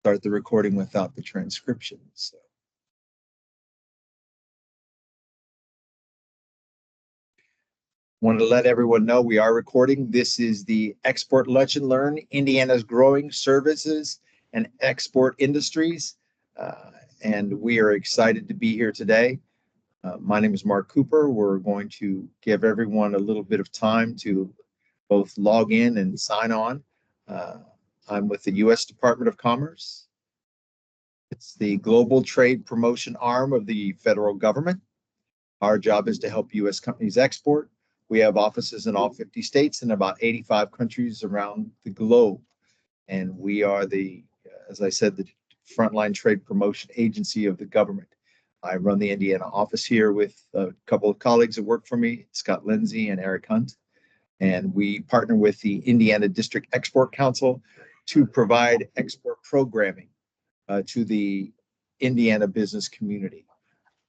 start the recording without the transcription. So. Want to let everyone know we are recording. This is the Export Lunch and Learn, Indiana's growing services and export industries. And we are excited to be here today. My name is Mark Cooper. We're going to give everyone a little bit of time to both log in and sign on. I'm with the U.S. Department of Commerce. It's the global trade promotion arm of the federal government. Our job is to help U.S. companies export. We have offices in all 50 states and about 85 countries around the globe. And we are the, as I said, the frontline trade promotion agency of the government. I run the Indiana office here with a couple of colleagues that work for me, Scott Lindsay and Eric Hunt. And we partner with the Indiana District Export Council to provide export programming to the Indiana business community.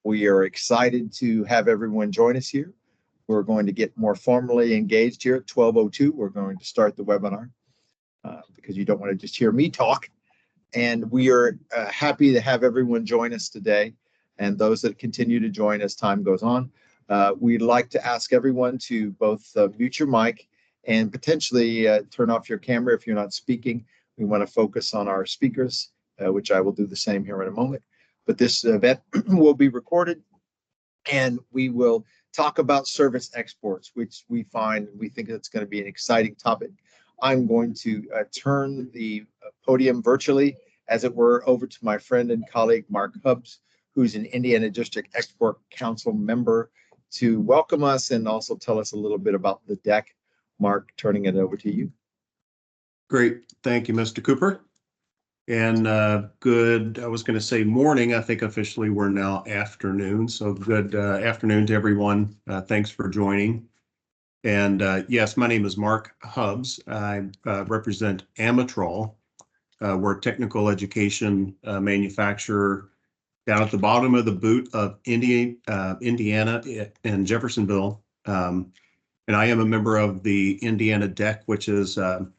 We are excited to have everyone join us here. We're going to get more formally engaged here at 12:02. We're going to start the webinar because you don't want to just hear me talk. And we are happy to have everyone join us today and those that continue to join as time goes on. We'd like to ask everyone to both mute your mic and potentially turn off your camera if you're not speaking. We want to focus on our speakers, which I will do the same here in a moment. But this event will be recorded and we will talk about service exports, which we think it's going to be an exciting topic. I'm going to turn the podium virtually, as it were, over to my friend and colleague, Mark Hubbs, who's an Indiana District Export Council member, to welcome us and also tell us a little bit about the deck. Mark, turning it over to you. Great. Thank you, Mr. Cooper. And good, I was going to say morning. I think officially we're now afternoon. So good afternoon to everyone. Thanks for joining. And yes, my name is Mark Hubbs. I represent Amatrol. We're a technical education manufacturer down at the bottom of the boot of Indiana in Jeffersonville. And I am a member of the Indiana DEC, which is the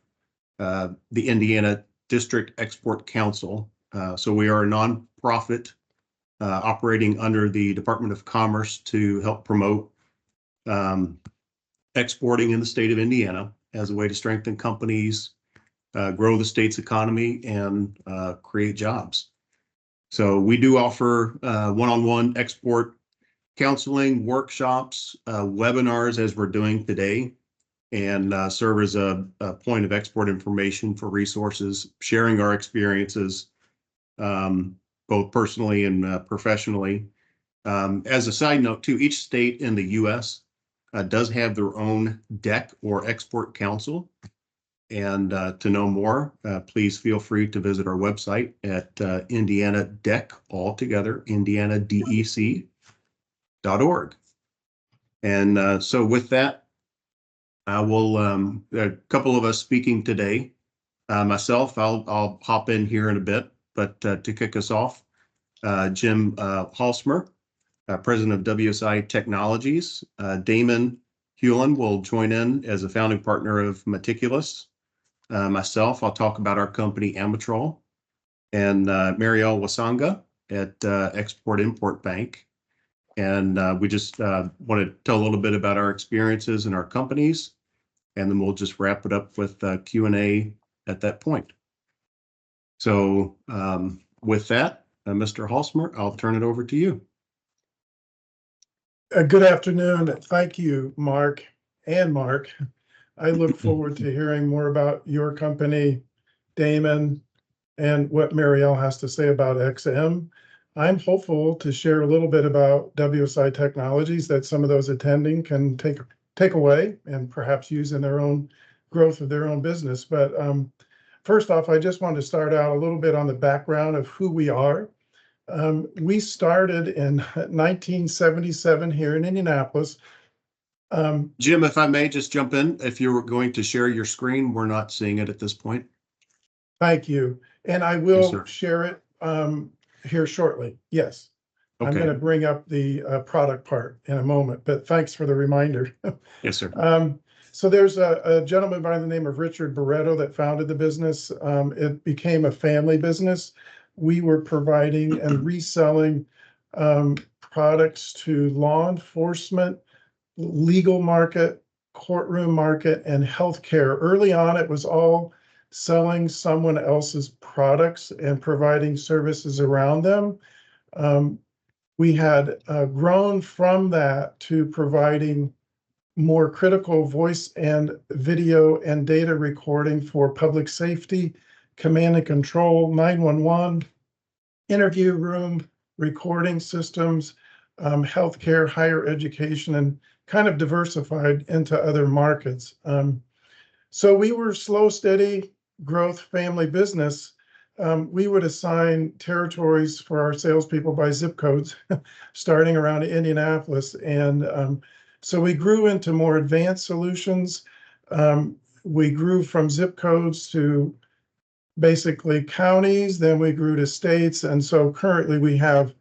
Indiana District Export Council. So we are a nonprofit operating under the Department of Commerce to help promote exporting in the state of Indiana as a way to strengthen companies, grow the state's economy, and create jobs. So we do offer one-on-one export counseling, workshops, webinars as we're doing today, and serve as a point of export information for resources, sharing our experiences, both personally and professionally. As a side note, too, each state in the U.S. Does have their own DEC or export council. And to know more, please feel free to visit our website at Indiana DEC, altogether, indianadec.org. And so with that, I will, a couple of us speaking today. Myself, I'll hop in here in a bit, but to kick us off, Jim Halsmer, president of WSI Technologies. Damon Hewlin will join in as a founding partner of Meticulous. Myself, I'll talk about our company, Amatrol, and Marielle Wasanga at Export-Import Bank. And we just want to tell a little bit about our experiences and our companies, and then we'll just wrap it up with Q&A at that point. So with that, Mr. Halsmer, I'll turn it over to you. Good afternoon. Thank you, Mark and Mark. I look forward to hearing more about your company, Damon, and what Marielle has to say about XM. I'm hopeful to share a little bit about WSI Technologies that some of those attending can take away and perhaps use in their own growth of their own business. But first off, I just want to start out a little bit on the background of who we are. We started in 1977 here in Indianapolis. Jim, if I may just jump in, if you were going to share your screen, we're not seeing it at this point. Thank you. And I will share it here shortly. Yes. Okay. I'm going to bring up the product part in a moment, but thanks for the reminder. Yes, sir. So there's a gentleman by the name of Richard Barreto that founded the business. It became a family business. We were providing and reselling products to law enforcement, legal market, courtroom market, and healthcare. Early on, it was all selling someone else's products and providing services around them. We had grown from that to providing more critical voice and video and data recording for public safety, command and control, 911, interview room recording systems, healthcare, higher education, and kind of diversified into other markets. So we were slow, steady growth family business. We would assign territories for our salespeople by zip codes, starting around Indianapolis. And so we grew into more advanced solutions. We grew from zip codes to basically counties, then we grew to states. And so currently we have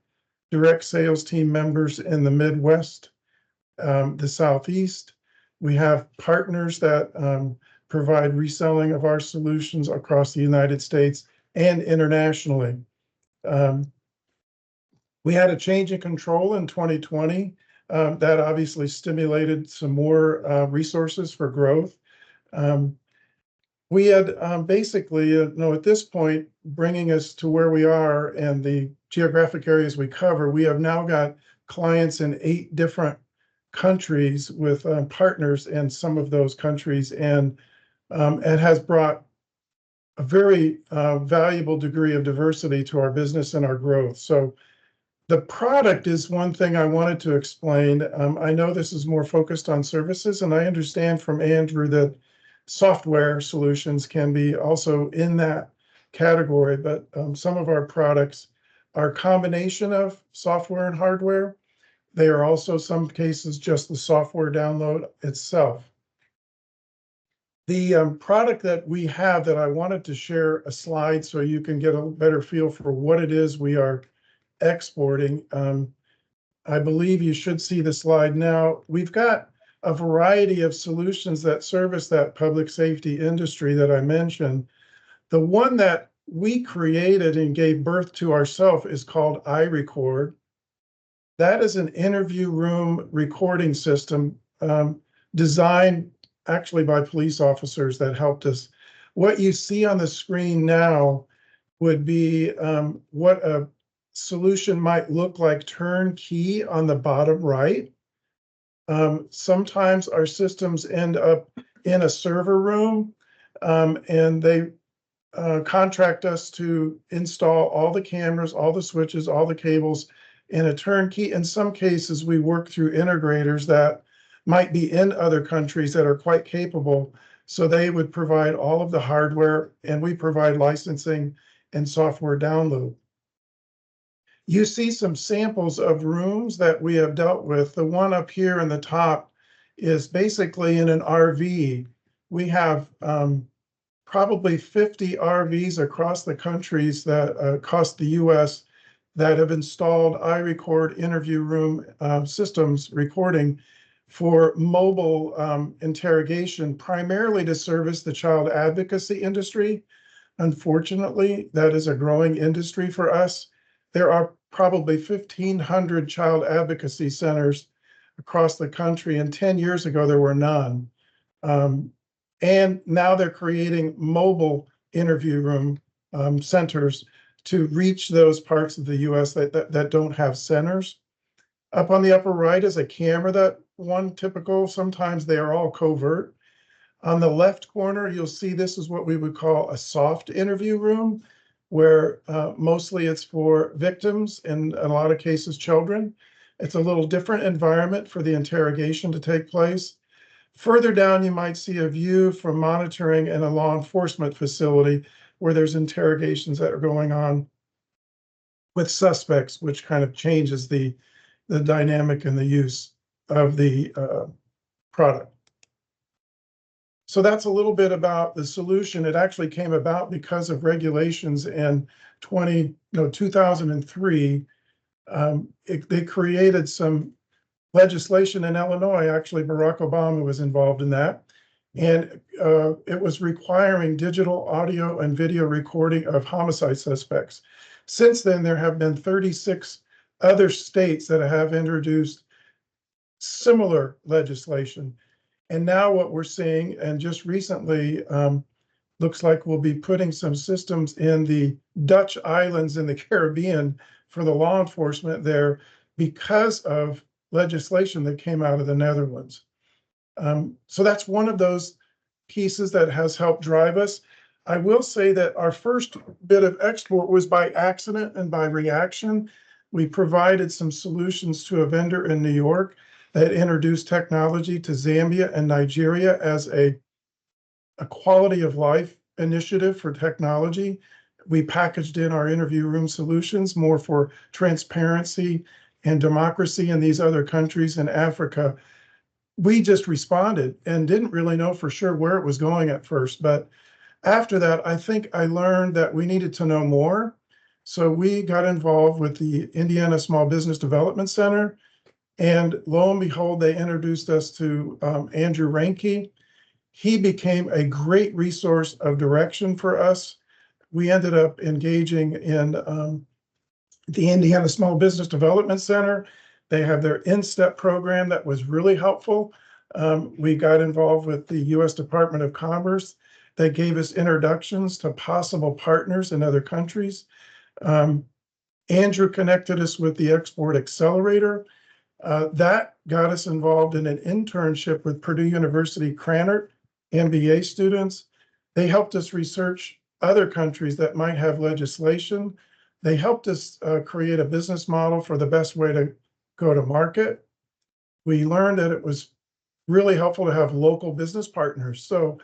direct sales team members in the Midwest, the Southeast. We have partners that provide reselling of our solutions across the United States and internationally. We had a change in control in 2020. That obviously stimulated some more resources for growth. We had basically, at this point, bringing us to where we are and the geographic areas we cover, we have now got clients in 8 different countries with partners in some of those countries, and it has brought a very valuable degree of diversity to our business and our growth. So the product is one thing I wanted to explain. I know this is more focused on services, and I understand from Andrew that software solutions can be also in that category, but some of our products are a combination of software and hardware. They are also, some cases, just the software download itself. The product that we have that I wanted to share a slide so you can get a better feel for what it is we are exporting. I believe you should see the slide now. We've got a variety of solutions that service that public safety industry that I mentioned. The one that we created and gave birth to ourselves is called iRecord. That is an interview room recording system designed actually by police officers that helped us. What you see on the screen now would be what a solution might look like turnkey on the bottom right. Sometimes our systems end up in a server room, and they contract us to install all the cameras, all the switches, all the cables in a turnkey. In some cases, we work through integrators that might be in other countries that are quite capable. So they would provide all of the hardware, and we provide licensing and software download. You see some samples of rooms that we have dealt with. The one up here in the top is basically in an RV. We have probably 50 RVs across the countries that across the US that have installed iRecord interview room systems recording for mobile interrogation, primarily to service the child advocacy industry. Unfortunately, that is a growing industry for us. There are probably 1,500 child advocacy centers across the country, and 10 years ago there were none. And now they're creating mobile interview room centers to reach those parts of the US that don't have centers. Up on the upper right is a camera, that one typical, sometimes they are all covert. On the left corner, you'll see this is what we would call a soft interview room, where mostly it's for victims, and in a lot of cases, children. It's a little different environment for the interrogation to take place. Further down, you might see a view from monitoring in a law enforcement facility where there's interrogations that are going on with suspects, which kind of changes the dynamic and the use of the product. So that's a little bit about the solution. It actually came about because of regulations in 2003. They created some legislation in Illinois. Actually, Barack Obama was involved in that. And it was requiring digital audio and video recording of homicide suspects. Since then, there have been 36 other states that have introduced similar legislation. And now what we're seeing, and just recently, looks like we'll be putting some systems in the Dutch islands in the Caribbean for the law enforcement there because of legislation that came out of the Netherlands. So that's one of those pieces that has helped drive us. I will say that our first bit of export was by accident and by reaction. We provided some solutions to a vendor in New York that introduced technology to Zambia and Nigeria as a quality of life initiative for technology. We packaged in our interview room solutions more for transparency and democracy in these other countries in Africa. We just responded and didn't really know for sure where it was going at first. But after that, I think I learned that we needed to know more. So we got involved with the Indiana Small Business Development Center. And lo and behold, they introduced us to Andrew Reinke. He became a great resource of direction for us. We ended up engaging in the Indiana Small Business Development Center. They have their InStep program that was really helpful. We got involved with the U.S. Department of Commerce. They gave us introductions to possible partners in other countries. Andrew connected us with the Export Accelerator. That got us involved in an internship with Purdue University Krannert MBA students. They helped us research other countries that might have legislation. They helped us create a business model for the best way to go to market. We learned that it was really helpful to have local business partners. So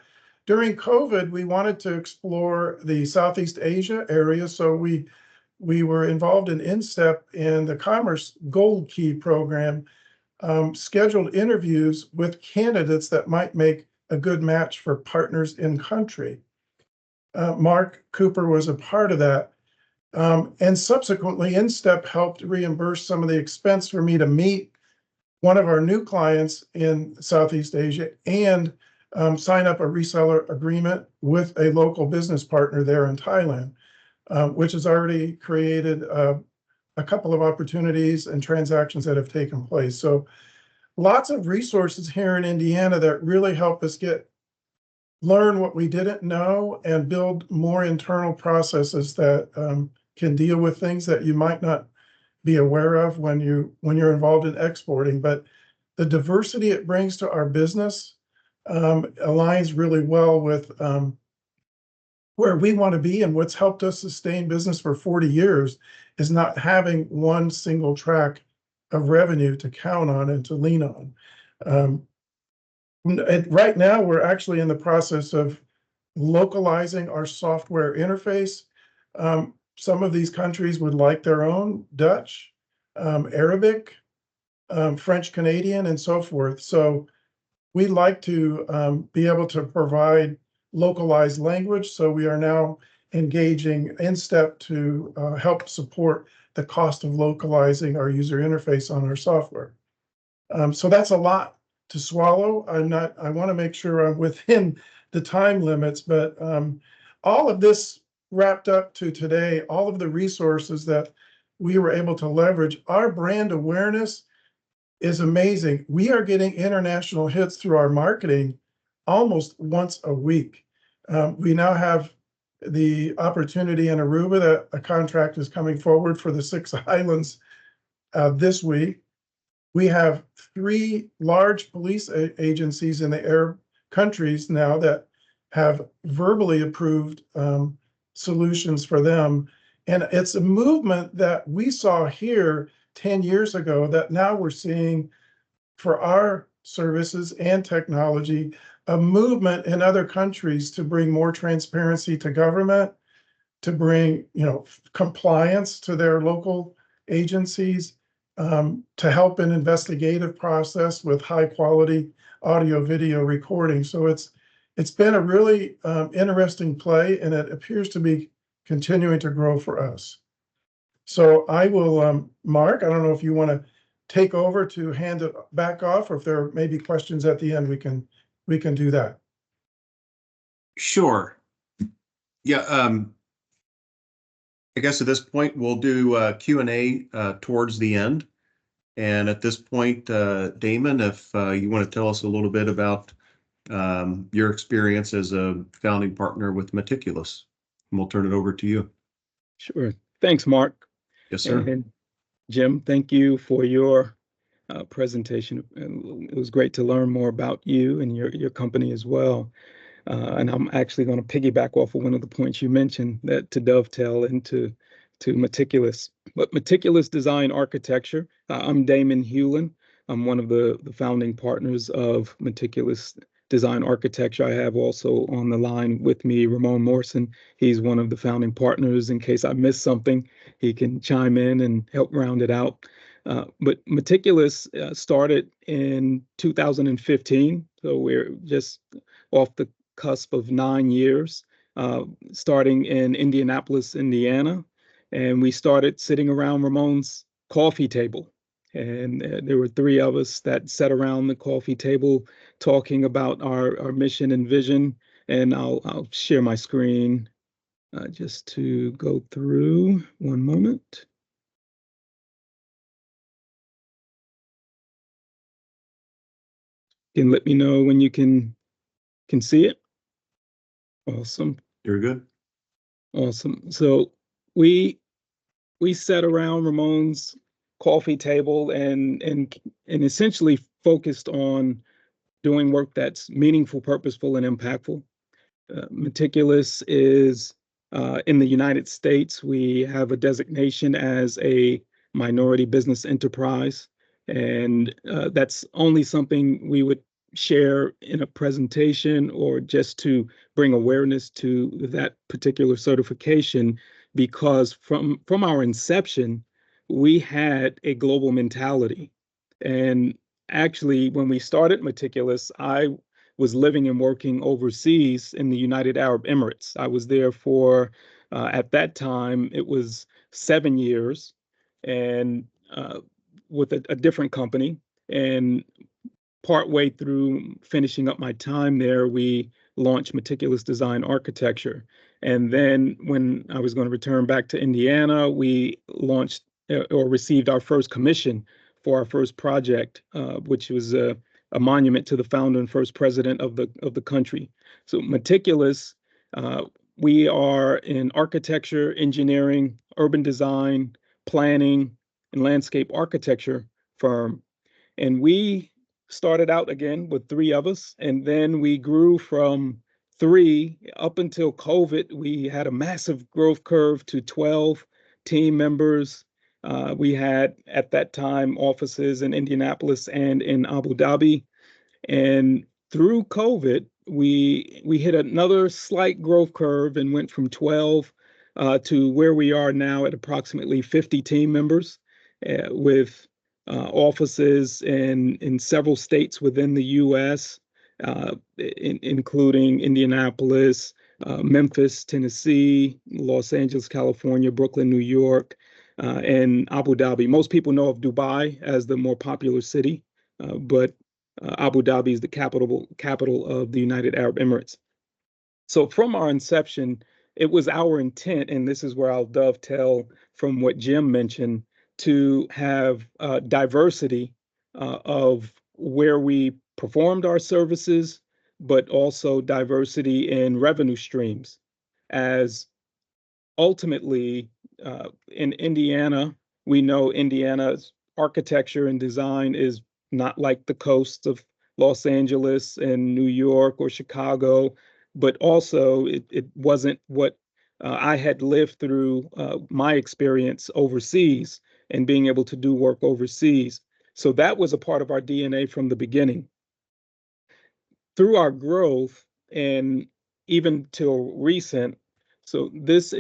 during COVID, we wanted to explore the Southeast Asia area. So we were involved in InStep in the Commerce Gold Key program, scheduled interviews with candidates that might make a good match for partners in country. Mark Cooper was a part of that. And subsequently, InStep helped reimburse some of the expense for me to meet one of our new clients in Southeast Asia and sign up a reseller agreement with a local business partner there in Thailand, which has already created a couple of opportunities and transactions that have taken place. So lots of resources here in Indiana that really help us learn what we didn't know and build more internal processes that can deal with things that you might not be aware of when you're involved in exporting. But the diversity it brings to our business aligns really well with where we want to be, and what's helped us sustain business for 40 years is not having one single track of revenue to count on and to lean on. Right now, we're actually in the process of localizing our software interface. Some of these countries would like their own Dutch, Arabic, French Canadian, and so forth. So we'd like to be able to provide localized language. So we are now engaging InStep to help support the cost of localizing our user interface on our software. So that's a lot to swallow. I want to make sure I'm within the time limits, but all of this wrapped up to today, all of the resources that we were able to leverage, our brand awareness is amazing. We are getting international hits through our marketing almost once a week. We now have the opportunity in Aruba that a contract is coming forward for the 6 islands this week. We have 3 large police agencies in the Arab countries now that have verbally approved solutions for them. And it's a movement that we saw here 10 years ago that now we're seeing for our services and technology, a movement in other countries to bring more transparency to government, to bring, compliance to their local agencies, to help an investigative process with high quality audio video recording. So it's been a really interesting play, and it appears to be continuing to grow for us. So I will, Mark, I don't know if you want to take over to hand it back off, or if there may be questions at the end, we can do that. Sure. Yeah. I guess at this point we'll do Q&A towards the end. And at this point, Damon, if you want to tell us a little bit about your experience as a founding partner with Meticulous, and we'll turn it over to you. Sure. Thanks, Mark. Yes, sir. And Jim, thank you for your presentation. And it was great to learn more about you and your company as well. And I'm actually going to piggyback off of one of the points you mentioned, that to dovetail into Meticulous. But Meticulous Design Architecture, I'm Damon Hewlin. I'm one of the founding partners of Meticulous Design Architecture. I have also on the line with me Ramon Morrison. He's one of the founding partners. In case I missed something, he can chime in and help round it out. But Meticulous started in 2015, so we're just off the cusp of 9 years, starting in Indianapolis, Indiana. And we started sitting around Ramon's coffee table. And there were 3 of us that sat around the coffee table talking about our mission and vision. And I'll share my screen just to go through. One moment. You can let me know when you can see it. Awesome. You're good. Awesome. So we sat around Ramon's coffee table and essentially focused on doing work that's meaningful, purposeful, and impactful. Meticulous is in the United States. We have a designation as a minority business enterprise, and that's only something we would share in a presentation or just to bring awareness to that particular certification, because from our inception, we had a global mentality. And actually, when we started Meticulous, I was living and working overseas in the United Arab Emirates. I was there for, at that time, it was 7 years, and with a different company. And partway through finishing up my time there, we launched Meticulous Design Architecture. And then when I was going to return back to Indiana, we launched or received our first commission for our first project, which was a monument to the founder and first president of the country. So Meticulous, we are in architecture, engineering, urban design, planning, and landscape architecture firm. And we started out again with 3 of us, and then we grew from 3 up until COVID. We had a massive growth curve to 12 team members. We had at that time offices in Indianapolis and in Abu Dhabi. And through COVID, we hit another slight growth curve and went from 12 to where we are now at approximately 50 team members, with offices in several states within the U.S., including Indianapolis, Memphis, Tennessee, Los Angeles, California, Brooklyn, New York, and Abu Dhabi. Most people know of Dubai as the more popular city, but Abu Dhabi is the capital of the United Arab Emirates. So from our inception, it was our intent, and this is where I'll dovetail from what Jim mentioned, to have diversity of where we performed our services, but also diversity in revenue streams. As ultimately, in Indiana, we know Indiana's architecture and design is not like the coasts of Los Angeles and New York or Chicago, but also it wasn't what I had lived through my experience overseas and being able to do work overseas. So that was a part of our DNA from the beginning. Through our growth and even till recent, so this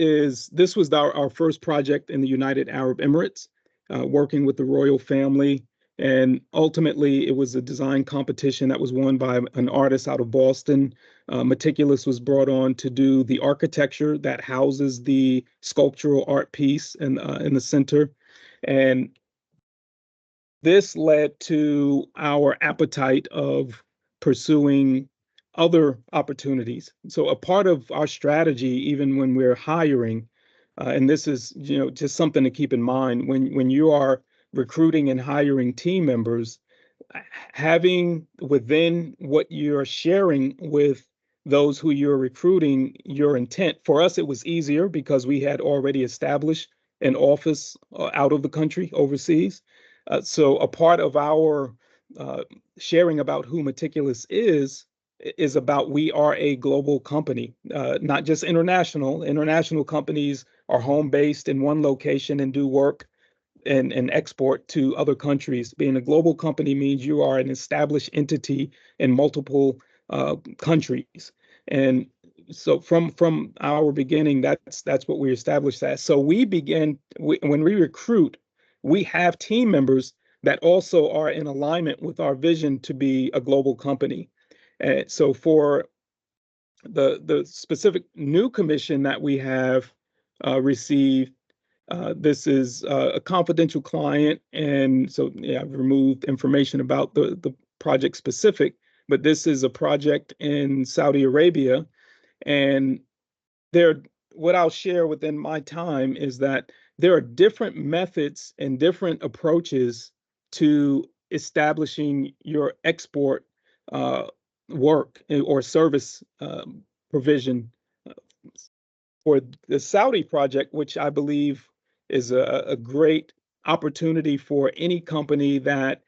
was our first project in the United Arab Emirates, working with the royal family. And ultimately, it was a design competition that was won by an artist out of Boston. Meticulous was brought on to do the architecture that houses the sculptural art piece in the center. And this led to our appetite of pursuing other opportunities. So a part of our strategy, even when we're hiring, and this is, just something to keep in mind when you are recruiting and hiring team members, having within what you're sharing with those who you're recruiting your intent. For us, it was easier because we had already established an office out of the country, overseas. So a part of our sharing about who Meticulous is about we are a global company, not just international. International companies are home based in one location and do work and export to other countries. Being a global company means you are an established entity in multiple countries. And so from our beginning, that's what we established as. So when we recruit, we have team members that also are in alignment with our vision to be a global company. And so for the specific new commission that we have received, this is a confidential client, and so I've removed information about the project specific, but this is a project in Saudi Arabia, and what I'll share within my time is that there are different methods and different approaches to establishing your export work or service provision. For the Saudi project, which I believe is a great opportunity for any company that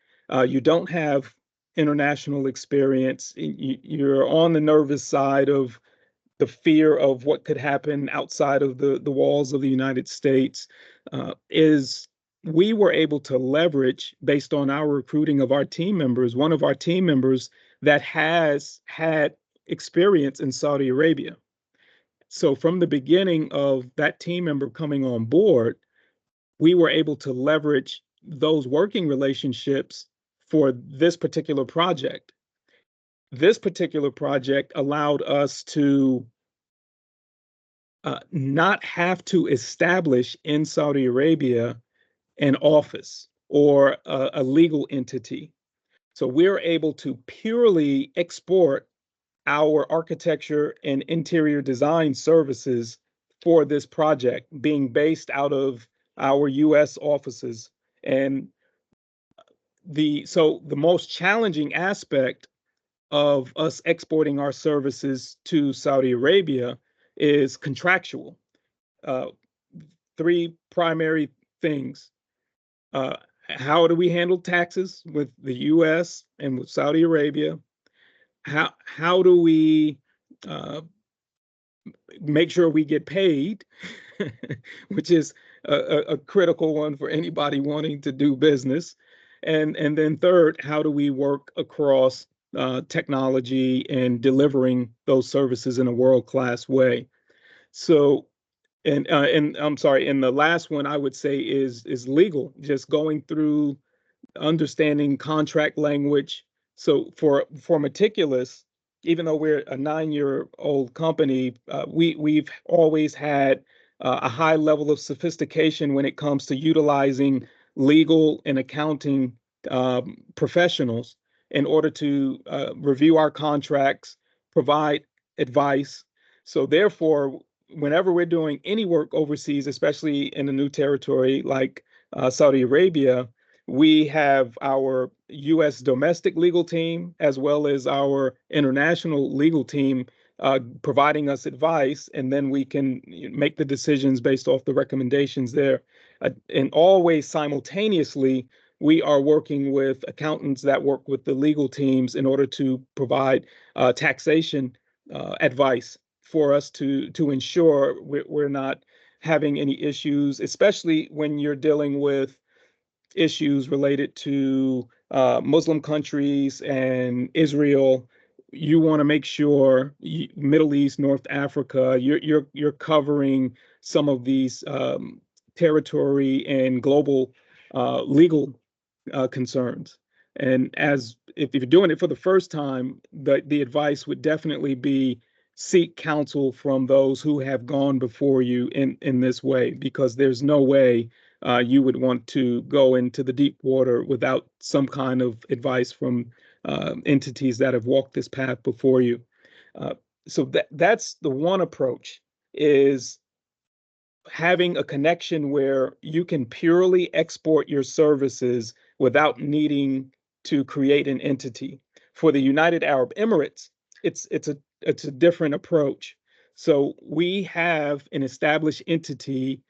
you don't have international experience. You're on the nervous side of the fear of what could happen outside of the walls of the United States. Is we were able to leverage, based on our recruiting of our team members, one of our team members that has had experience in Saudi Arabia. So from the beginning of that team member coming on board, we were able to leverage those working relationships for this particular project. This particular project allowed us to not have to establish in Saudi Arabia an office or a legal entity. So we're able to purely export our architecture and interior design services for this project, being based out of our US offices. And the most challenging aspect of us exporting our services to Saudi Arabia is contractual. Three primary things. How do we handle taxes with the US and with Saudi Arabia? How do we make sure we get paid, which is a critical one for anybody wanting to do business. And then third, how do we work across technology and delivering those services in a world-class way? So, and I'm sorry, and the last one I would say is legal, just going through understanding contract language. So for Meticulous, even though we're a 9-year-old company, we've always had a high level of sophistication when it comes to utilizing legal and accounting professionals in order to review our contracts, provide advice. So therefore, whenever we're doing any work overseas, especially in a new territory like Saudi Arabia, we have our U.S. domestic legal team as well as our international legal team providing us advice, and then we can make the decisions based off the recommendations there. And always simultaneously, we are working with accountants that work with the legal teams in order to provide taxation advice for us to ensure we're not having any issues, especially when you're dealing with issues related to Muslim countries and Israel. You want to make sure Middle East, North Africa, you're covering some of these territory and global legal concerns. And if you're doing it for the first time, the advice would definitely be seek counsel from those who have gone before you in this way, because there's no way you would want to go into the deep water without some kind of advice from entities that have walked this path before you. So that's the one approach, is having a connection where you can purely export your services without needing to create an entity. For the United Arab Emirates, it's a different approach. So we have an established entity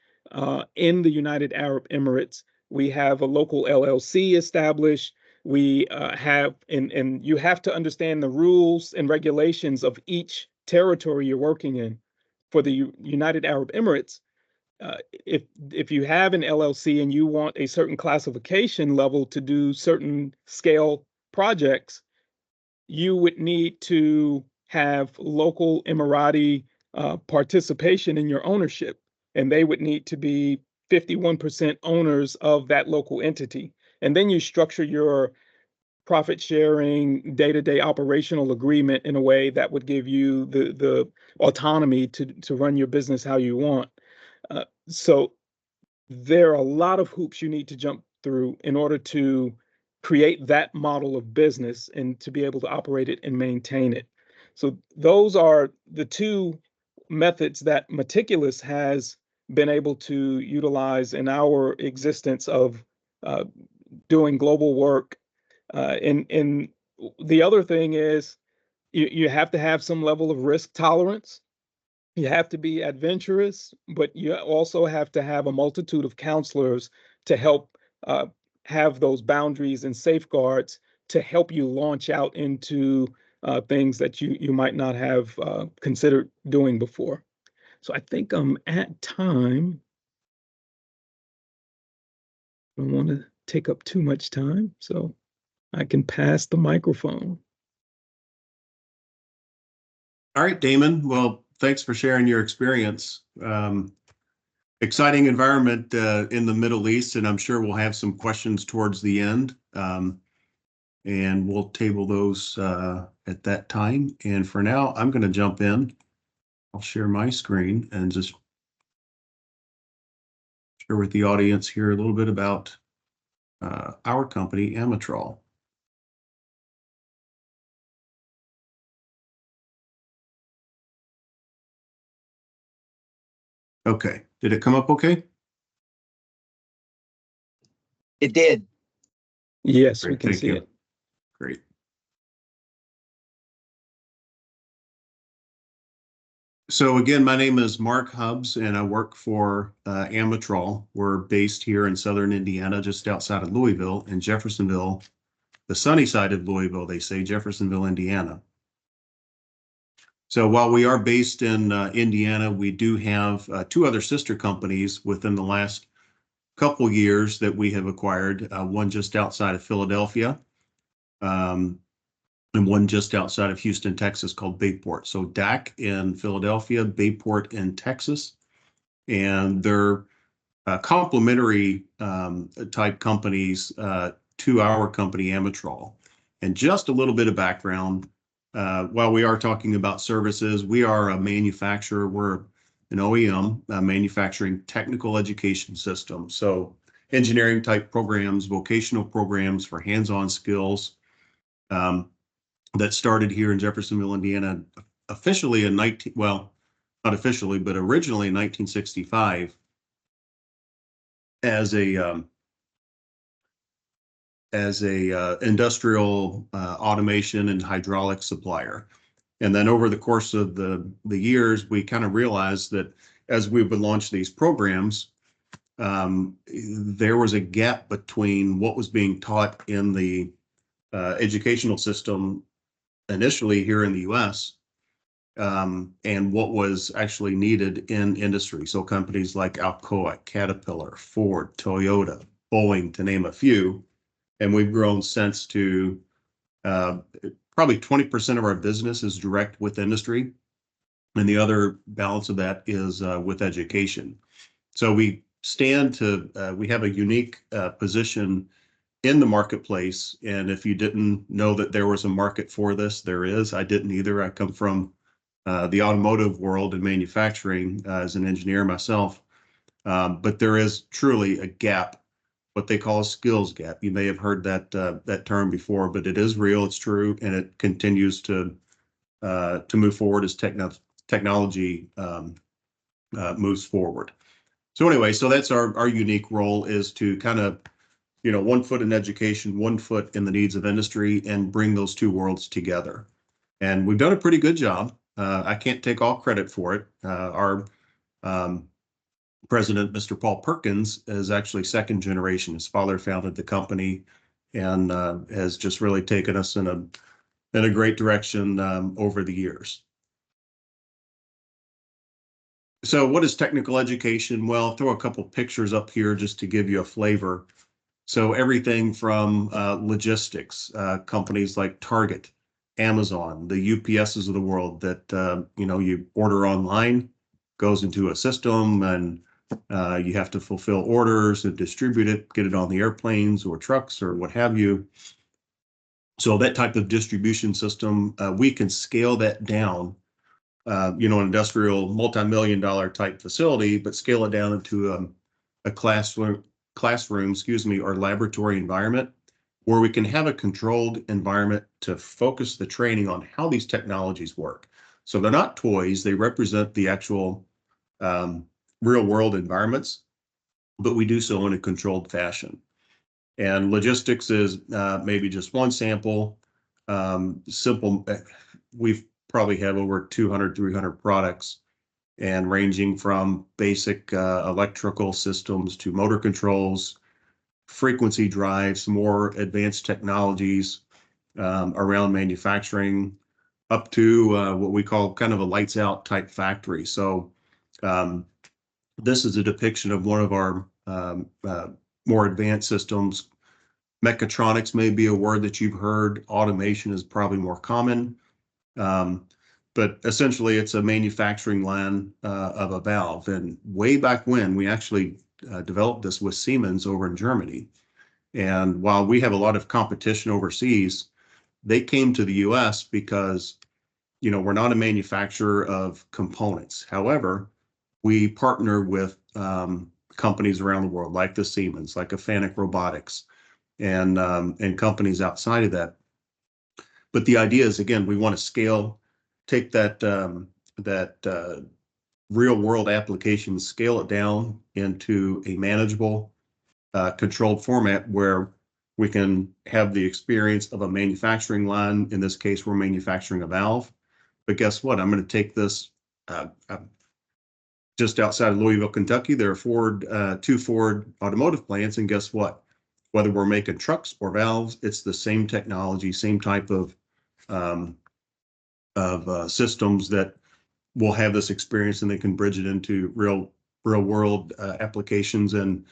in the United Arab Emirates. We have a local LLC established. We and you have to understand the rules and regulations of each territory you're working in. For the United Arab Emirates, if you have an LLC and you want a certain classification level to do certain scale projects, you would need to have local Emirati participation in your ownership, and they would need to be 51% owners of that local entity. And then you structure your profit sharing, day-to-day operational agreement in a way that would give you the autonomy to run your business how you want. So there are a lot of hoops you need to jump through in order to create that model of business and to be able to operate it and maintain it. So those are the two methods that Meticulous has been able to utilize in our existence of doing global work. And the other thing is you have to have some level of risk tolerance. You have to be adventurous, but you also have to have a multitude of counselors to help have those boundaries and safeguards to help you launch out into things that you might not have considered doing before. So I think I'm at time. I don't want to take up too much time, so I can pass the microphone. All right, Damon. Well, thanks for sharing your experience. Exciting environment in the Middle East, and I'm sure we'll have some questions towards the end. And we'll table those at that time. And for now, I'm going to jump in. I'll share my screen and just share with the audience here a little bit about our company, Amatrol. Okay, did it come up okay? It did. Yes, we Great, can thank see you. it. Great. So again, my name is Mark Hubbs, and I work for Amatrol. We're based here in Southern Indiana, just outside of Louisville, in Jeffersonville, the sunny side of Louisville, they say, Jeffersonville, Indiana. So while we are based in Indiana, we do have two other sister companies within the last couple years that we have acquired, one just outside of Philadelphia, and one just outside of Houston, Texas, called Bayport. So DAC in Philadelphia, Bayport in Texas, and they're complementary type companies to our company, Amatrol. And just a little bit of background, while we are talking about services, we are a manufacturer. We're an OEM, manufacturing technical education system. So engineering type programs, vocational programs for hands-on skills. That started here in Jeffersonville, Indiana, officially in well, not officially, but originally in 1965 as a industrial automation and hydraulic supplier. And then over the course of the years, we kind of realized that as we would launch these programs, there was a gap between what was being taught in the educational system initially here in the US, and what was actually needed in industry. So companies like Alcoa, Caterpillar, Ford, Toyota, Boeing, to name a few. And we've grown since to probably 20% of our business is direct with industry. And the other balance of that is with education. So we we have a unique position in the marketplace. And if you didn't know that there was a market for this, there is. I didn't either. I come from the automotive world and manufacturing as an engineer myself. But there is truly a gap, what they call a skills gap. You may have heard that term before, but it is real, it's true, and it continues to to move forward as technology moves forward. So anyway, so that's our unique role, is to kind of, you know, 1 foot in education, 1 foot in the needs of industry, and bring those two worlds together. And we've done a pretty good job. I can't take all credit for it. Our president, Mr. Paul Perkins, is actually second generation. His father founded the company and has just really taken us in a great direction over the years. So what is technical education? Well, I'll throw a couple pictures up here just to give you a flavor. So everything from logistics, companies like Target, Amazon, the UPSs of the world that, you know, you order online, goes into a system, and you have to fulfill orders and distribute it, get it on the airplanes or trucks or what have you. So that type of distribution system, we can scale that down, you know, an industrial multi-million-dollar type facility, but scale it down into a classroom, excuse me, or laboratory environment where we can have a controlled environment to focus the training on how these technologies work. So they're not toys, they represent the actual real world environments, but we do so in a controlled fashion. And logistics is maybe just one sample. Simple, we've probably have over 200, 300 products, and ranging from basic electrical systems to motor controls, frequency drives, more advanced technologies around manufacturing, up to what we call kind of a lights out type factory. So this is a depiction of one of our more advanced systems. Mechatronics may be a word that you've heard. Automation is probably more common. But essentially, it's a manufacturing line of a valve. And way back when, we actually developed this with Siemens over in Germany. And while we have a lot of competition overseas, they came to the US because, you know, we're not a manufacturer of components. However, we partner with companies around the world, like the Siemens, like Afanic Robotics, and companies outside of that. But the idea is, again, we want to scale, take that real world application, scale it down into a manageable, controlled format where we can have the experience of a manufacturing line. In this case, we're manufacturing a valve. But guess what? I'm going to take this just outside of Louisville, Kentucky. There are two Ford automotive plants, and guess what? Whether we're making trucks or valves, it's the same technology, same type of systems that will have this experience, and they can bridge it into real world applications. And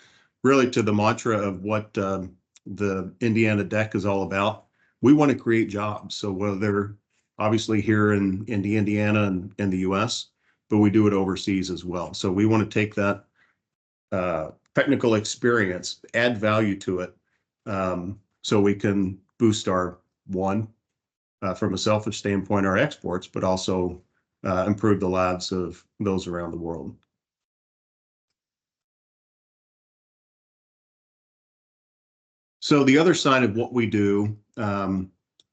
really, to the mantra of what the Indiana DEC is all about, we want to create jobs. So whether they're obviously here in Indiana and in the US, but we do it overseas as well. So we want to take that technical experience, add value to it, so we can boost our from a selfish standpoint, our exports, but also improve the lives of those around the world. So the other side of what we do,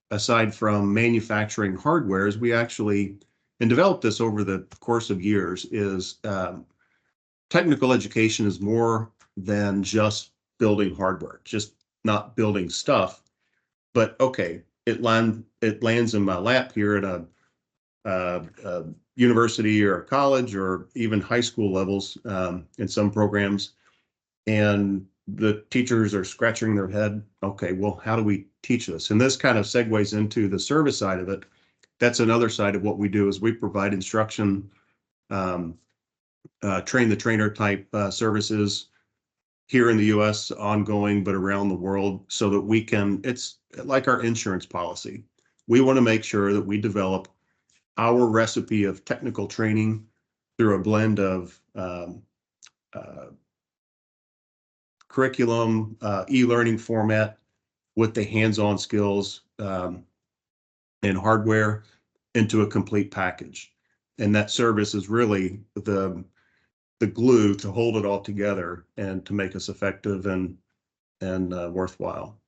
aside from manufacturing hardware, is we actually, and developed this over the course of years, is technical education is more than just building hardware, just not building stuff. But okay, it lands in my lap here at a university or a college or even high school levels in some programs, and the teachers are scratching their head. Okay, well, how do we teach this? And this kind of segues into the service side of it. That's another side of what we do, is we provide instruction, train the trainer type services here in the US ongoing, but around the world, so that we can, it's like our insurance policy. We want to make sure that we develop our recipe of technical training through a blend of curriculum, e-learning format with the hands-on skills and hardware into a complete package. And that service is really the glue to hold it all together and to make us effective and worthwhile.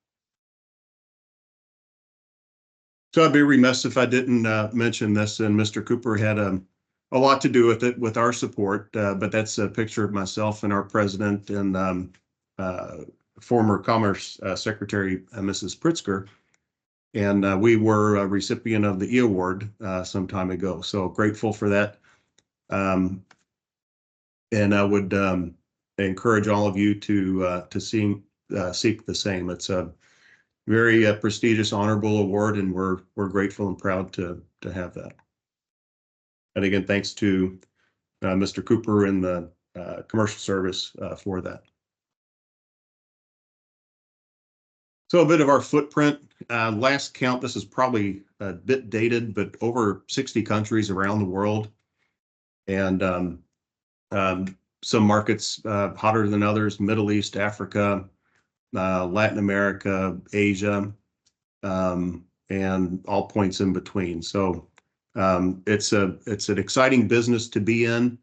So I'd be remiss if I didn't mention this, and Mr. Cooper had a lot to do with it, with our support, but that's a picture of myself and our president and former Commerce Secretary, Mrs. Pritzker. And we were a recipient of the E Award some time ago, so grateful for that. And I would encourage all of you to seek the same. It's a very prestigious, honorable award, and we're grateful and proud to have that. And again, thanks to Mr. Cooper and the Commercial Service for that. So a bit of our footprint. Last count, this is probably a bit dated, but over 60 countries around the world, and some markets hotter than others: Middle East, Africa, Latin America, Asia, and all points in between. So it's an exciting business to be in,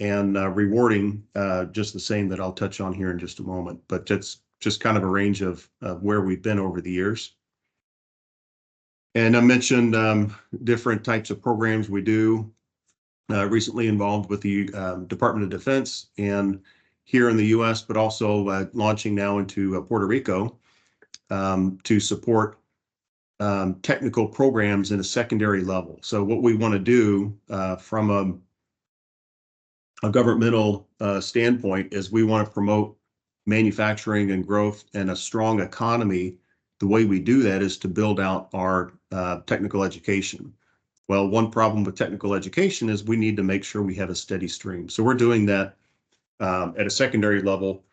and rewarding just the same, that I'll touch on here in just a moment. But it's just kind of a range of where we've been over the years. And I mentioned different types of programs we do. Recently involved with the Department of Defense and here in the U.S., but also launching now into Puerto Rico to support technical programs in a secondary level. So what we want to do from a governmental standpoint is we want to promote manufacturing and growth and a strong economy. The way we do that is to build out our technical education. Well, one problem with technical education is we need to make sure we have a steady stream. So we're doing that at a secondary level,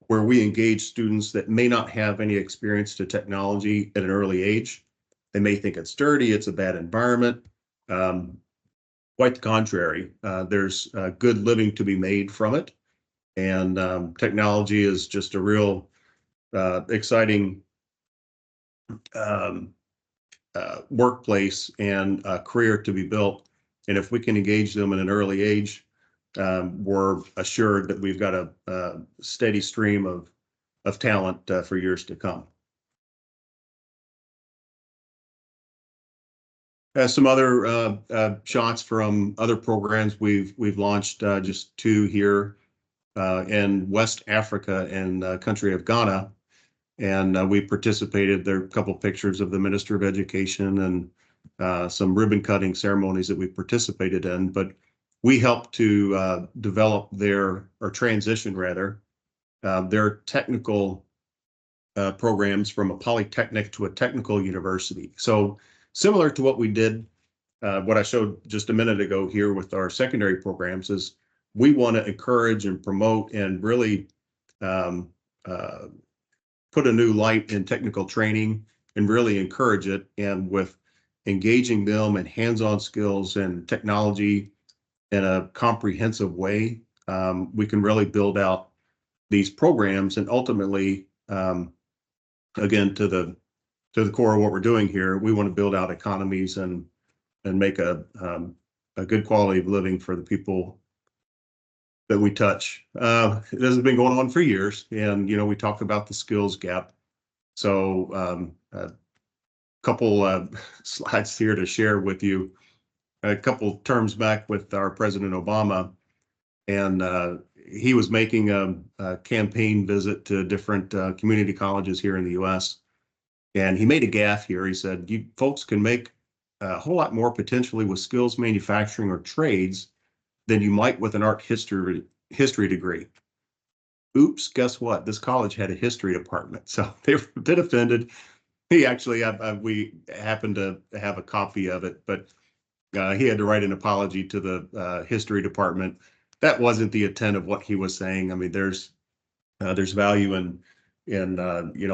where we engage students that may not have any experience to technology at an early age. They may think it's dirty, it's a bad environment. Quite the contrary, there's good living to be made from it. And technology is just a real exciting workplace and a career to be built. And if we can engage them at an early age, we're assured that we've got a steady stream of talent for years to come. Some other shots from other programs we've launched, just two here in West Africa and country of Ghana. And we participated. There are a couple of pictures of the Minister of Education and some ribbon cutting ceremonies that we participated in. But we helped to develop transition rather, their technical programs from a polytechnic to a technical university. So similar to what we did, what I showed just a minute ago here with our secondary programs, is we want to encourage and promote and really put a new light in technical training and really encourage it. And with engaging them in hands-on skills and technology in a comprehensive way, we can really build out these programs. And ultimately, again, to the core of what we're doing here, we want to build out economies and make a good quality of living for the people that we touch. It has been going on for years, and we talk about the skills gap. So a couple slides here to share with you. A couple terms back with our President Obama, and he was making a campaign visit to different community colleges here in the U.S. And he made a gaffe here. He said, "You folks can make a whole lot more potentially with skills manufacturing or trades than you might with an art history degree." Oops, guess what? This college had a history department, so they were a bit offended. He actually, we happened to have a copy of it, but he had to write an apology to the history department. That wasn't the intent of what he was saying. I mean, there's value in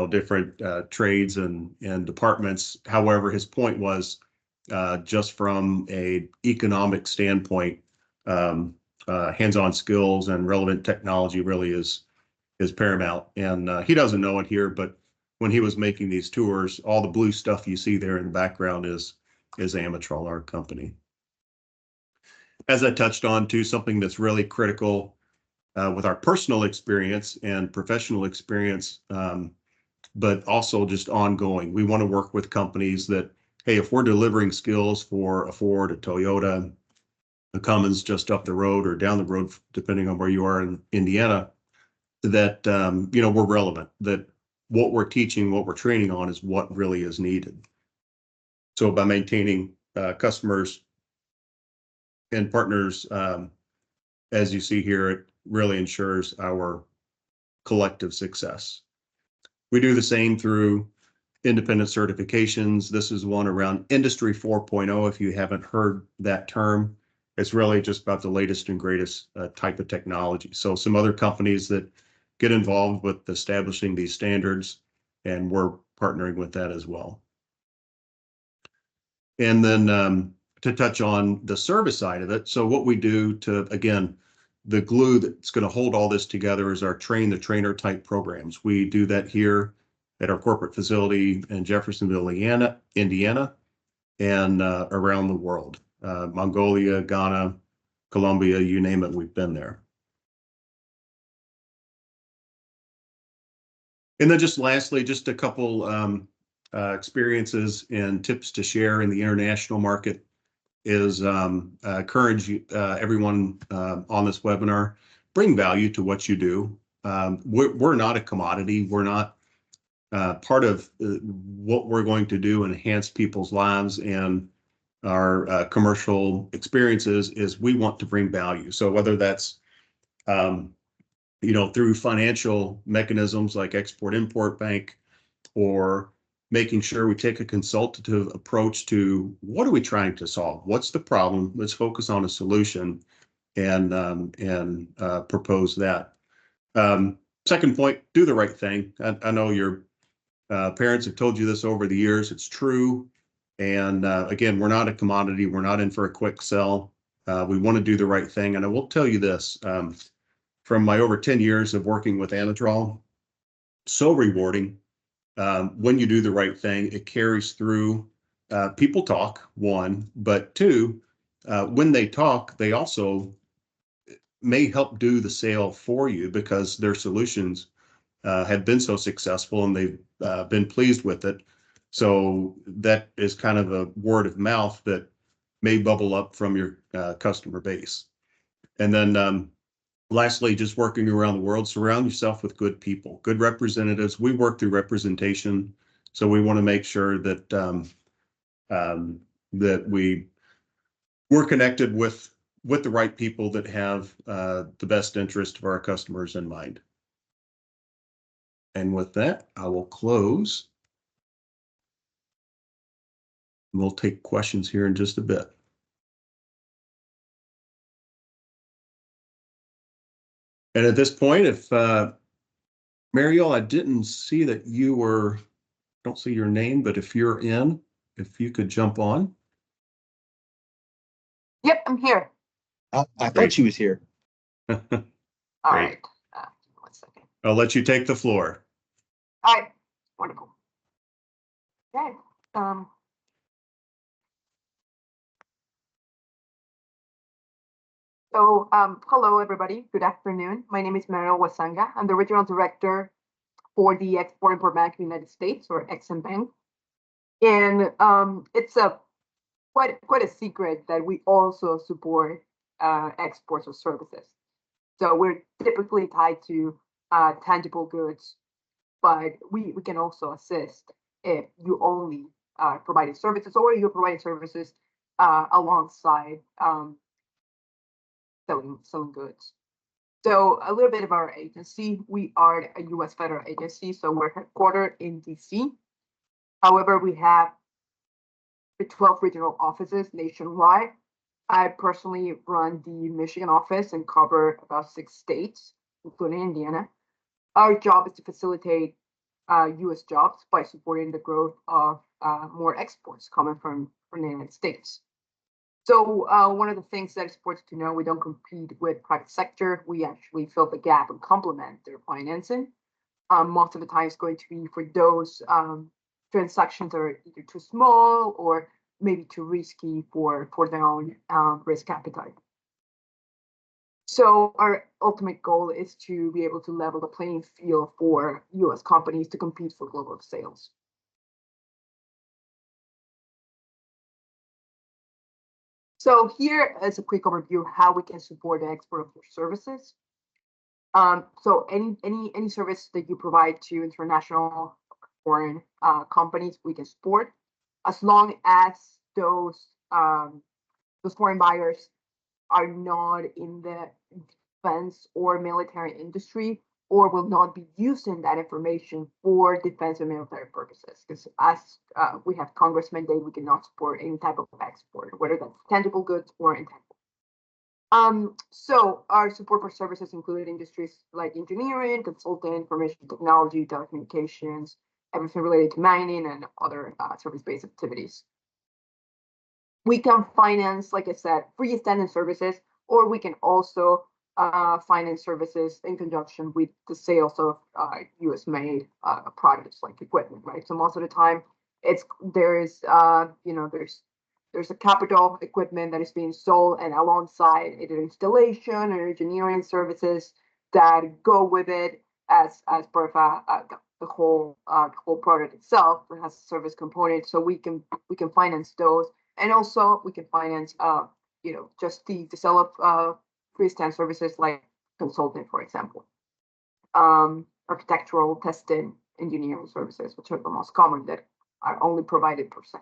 different trades and departments. However, his point was just from a economic standpoint, hands-on skills and relevant technology really is paramount. And he doesn't know it here, but when he was making these tours, all the blue stuff you see there in the background is Amatrol, our company. As I touched on too, something that's really critical with our personal experience and professional experience, but also just ongoing. We want to work with companies that hey, if we're delivering skills for a Ford, a Toyota, a Cummins just up the road or down the road, depending on where you are in Indiana, that, we're relevant, that what we're teaching, what we're training on is what really is needed. So by maintaining customers and partners, as you see here, it really ensures our collective success. We do the same through independent certifications. This is one around Industry 4.0. If you haven't heard that term, it's really just about the latest and greatest type of technology. So some other companies that get involved with establishing these standards, and we're partnering with that as well. And then to touch on the service side of it, so what we do to, again, the glue that's going to hold all this together is our train the trainer type programs. We do that here at our corporate facility in Jeffersonville, Indiana, and around the world. Mongolia, Ghana, Colombia, you name it, we've been there. And then just lastly, just a couple experiences and tips to share in the international market is encourage everyone on this webinar, bring value to what you do. We're not a commodity. We're not part of what we're going to do enhance people's lives and our commercial experiences is we want to bring value. So whether that's through financial mechanisms like Export-Import Bank, or making sure we take a consultative approach to what are we trying to solve? What's the problem? Let's focus on a solution and propose that. Second point, do the right thing. I know your parents have told you this over the years. It's true. And again, we're not a commodity. We're not in for a quick sell. We want to do the right thing. And I will tell you this, from my over 10 years of working with Anadrol, so rewarding. When you do the right thing, it carries through. People talk, one, but two, when they talk, they also may help do the sale for you because their solutions have been so successful and they've been pleased with it. So that is kind of a word of mouth that may bubble up from your customer base. And then lastly, just working around the world, surround yourself with good people, good representatives. We work through representation, so we want to make sure that that we're connected with the right people that have the best interest of our customers in mind. And with that, I will close. We'll take questions here in just a bit. And at this point, if Mariel, I didn't see that you were, don't see your name, but if you're in, if you could jump on. Yep, I'm here. I thought she was here. All Great. right. 1 second. I'll let you take the floor. All right. Wonderful. Okay. Hello, everybody. Good afternoon. My name is Mariel Wasanga. I'm the Regional Director for the Export-Import Bank of the United States, or EXIM Bank. And it's quite a secret that we also support exports of services. So we're typically tied to tangible goods, but we can also assist if you only providing services or you're providing services alongside selling goods. So a little bit of our agency. We are a U.S. federal agency, so we're headquartered in D.C. However, we have 12 regional offices nationwide. I personally run the Michigan office and cover about 6 states, including Indiana. Our job is to facilitate U.S. jobs by supporting the growth of more exports coming from the United States. So one of the things that is important to know, we don't compete with private sector. We actually fill the gap and complement their financing. Most of the time it's going to be for those transactions that are either too small or maybe too risky for their own risk appetite. So our ultimate goal is to be able to level the playing field for U.S. companies to compete for global sales. So here is a quick overview of how we can support the export of your services. So any service that you provide to international foreign companies, we can support, as long as those foreign buyers are not in the defense or military industry, or will not be using that information for defense and military purposes. Because as we have Congress mandate, we cannot support any type of export, whether that's tangible goods or intangible. So our support for services include industries like engineering, consulting, information technology, telecommunications, everything related to mining and other service-based activities. We can finance, like I said, freestanding services, or we can also finance services in conjunction with the sales of U.S.-made products like equipment, right? So most of the time, there's a capital equipment that is being sold, and alongside it, installation and engineering services that go with it as part of the whole product itself that has a service component. So we can finance those. And also we can finance, just the sale of freestanding services like consulting, for example, architectural, testing, engineering services, which are the most common that are only provided per se.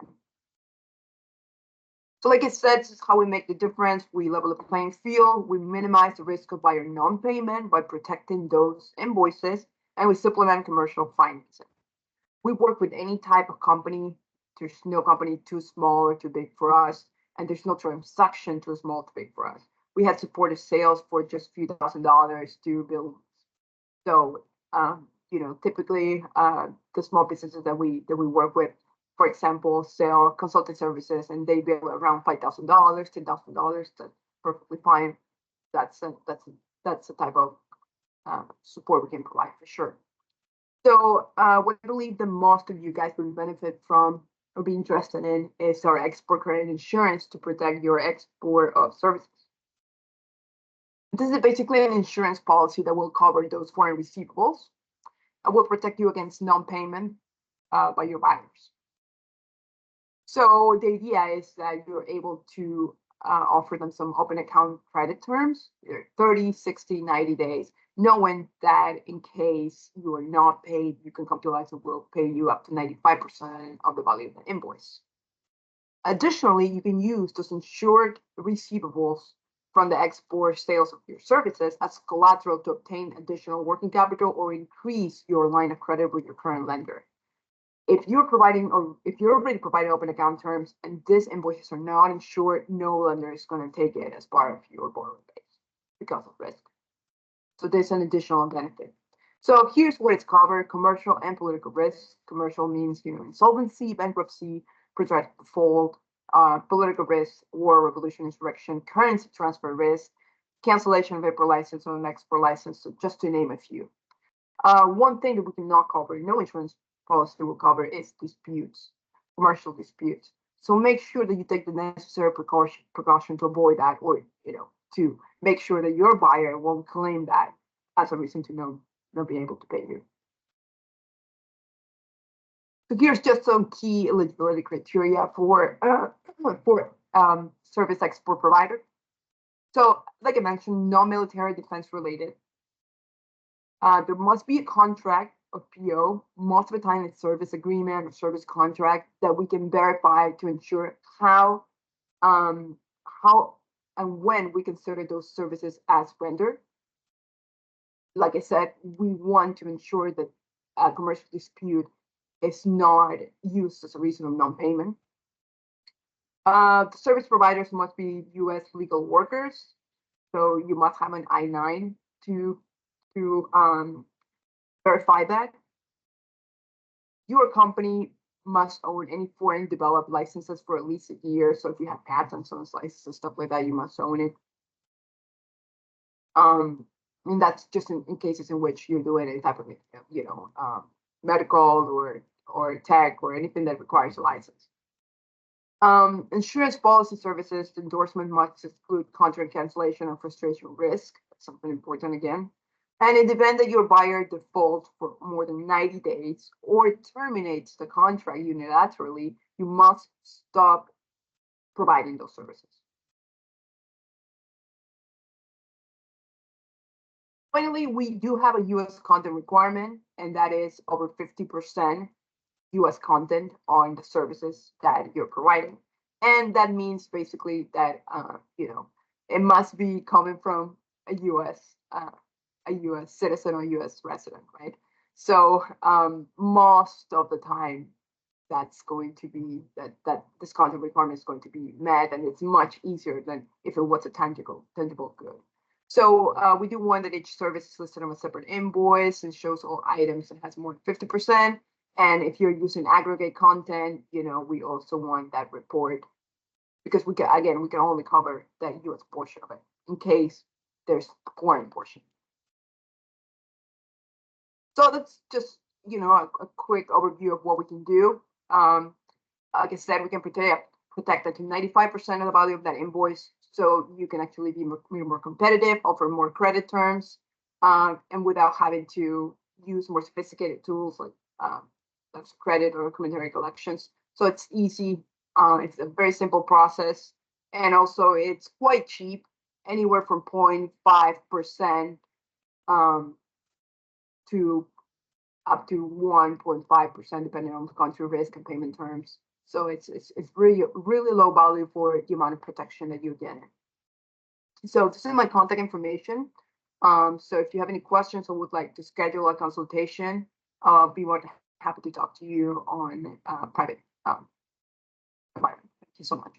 So like I said, this is how we make the difference. We level the playing field. We minimize the risk of buyer non-payment by protecting those invoices, and we supplement commercial financing. We work with any type of company. There's no company too small or too big for us, and there's no transaction too small or too big for us. We have supported sales for just a few $1,000s to billions. So, typically the small businesses that we work with, for example, sell consulting services, and they bill around $5,000, $10,000. That's perfectly fine. That's the type of support we can provide for sure. So what I believe the most of you guys will benefit from or be interested in is our export credit insurance to protect your export of services. This is basically an insurance policy that will cover those foreign receivables and will protect you against non-payment by your buyers. So the idea is that you're able to offer them some open account credit terms, 30, 60, 90 days, knowing that in case you are not paid, you can come to us and we'll pay you up to 95% of the value of the invoice. Additionally, you can use those insured receivables from the export sales of your services as collateral to obtain additional working capital or increase your line of credit with your current lender. If you're already providing open account terms and these invoices are not insured, no lender is going to take it as part of your borrowing base because of risk. So there's an additional benefit. So here's what it's covered: commercial and political risks. Commercial means, insolvency, bankruptcy, project default, political risk, war, revolution, insurrection, currency transfer risk, cancellation of import license or an export license, so just to name a few. One thing that we cannot cover, no insurance policy will cover, is disputes, commercial disputes. So make sure that you take the necessary precaution to avoid that, or to make sure that your buyer won't claim that as a reason to not be able to pay you. So here's just some key eligibility criteria for service export provider. So like I mentioned, non-military defense related. There must be a contract of PO, most of the time it's service agreement or service contract that we can verify to ensure how and when we consider those services as rendered. Like I said, we want to ensure that a commercial dispute is not used as a reason of non-payment. The service providers must be U.S. legal workers, so you must have an I-9 to verify that. Your company must own any foreign developed licenses for at least a year. So if you have patents on those licenses, stuff like that, you must own it. And that's just in cases in which you're doing any type of, medical or tech or anything that requires a license. Insurance policy services endorsement must exclude contract cancellation and frustration risk. That's something important again. And in the event that your buyer defaults for more than 90 days or terminates the contract unilaterally, you must stop providing those services. Finally, we do have a US content requirement, and that is over 50% US content on the services that you're providing. And that means basically that, it must be coming from a US citizen or US resident, right? So most of the time, that's going to be that this content requirement is going to be met, and it's much easier than if it was a tangible good. So we do want that each service is listed on a separate invoice and shows all items and has more than 50%. And if you're using aggregate content, we also want that report, because we can only cover that US portion of it in case there's a foreign portion. So that's just, a quick overview of what we can do. Like I said, we can protect up to 95% of the value of that invoice, so you can actually be more competitive, offer more credit terms, and without having to use more sophisticated tools like credit or commentary collections. So it's easy. It's a very simple process, and also it's quite cheap, anywhere from 0.5% to up to 1.5%, depending on the country risk and payment terms. So it's really low value for the amount of protection that you're getting. So this is my contact information. So if you have any questions or would like to schedule a consultation, I'll be more than happy to talk to you on private environment. Thank you so much.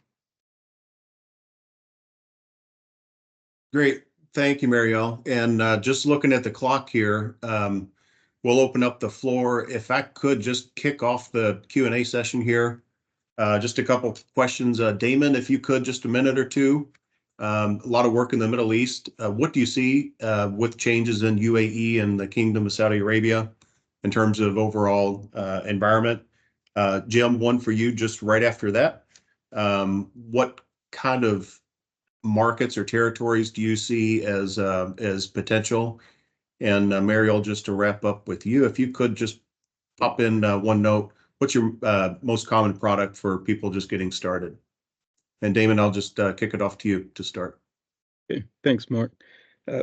Great. Thank you, Marielle. And just looking at the clock here, we'll open up the floor. If I could just kick off the Q&A session here. Just a couple of questions. Damon, if you could, just a minute or two. A lot of work in the Middle East. What do you see with changes in UAE and the Kingdom of Saudi Arabia in terms of overall environment? Jim, one for you just right after that. What kind of markets or territories do you see as potential? And Marielle, just to wrap up with you, if you could just pop in one note, what's your most common product for people just getting started? And Damon, I'll just kick it off to you to start. Okay. Thanks, Mark.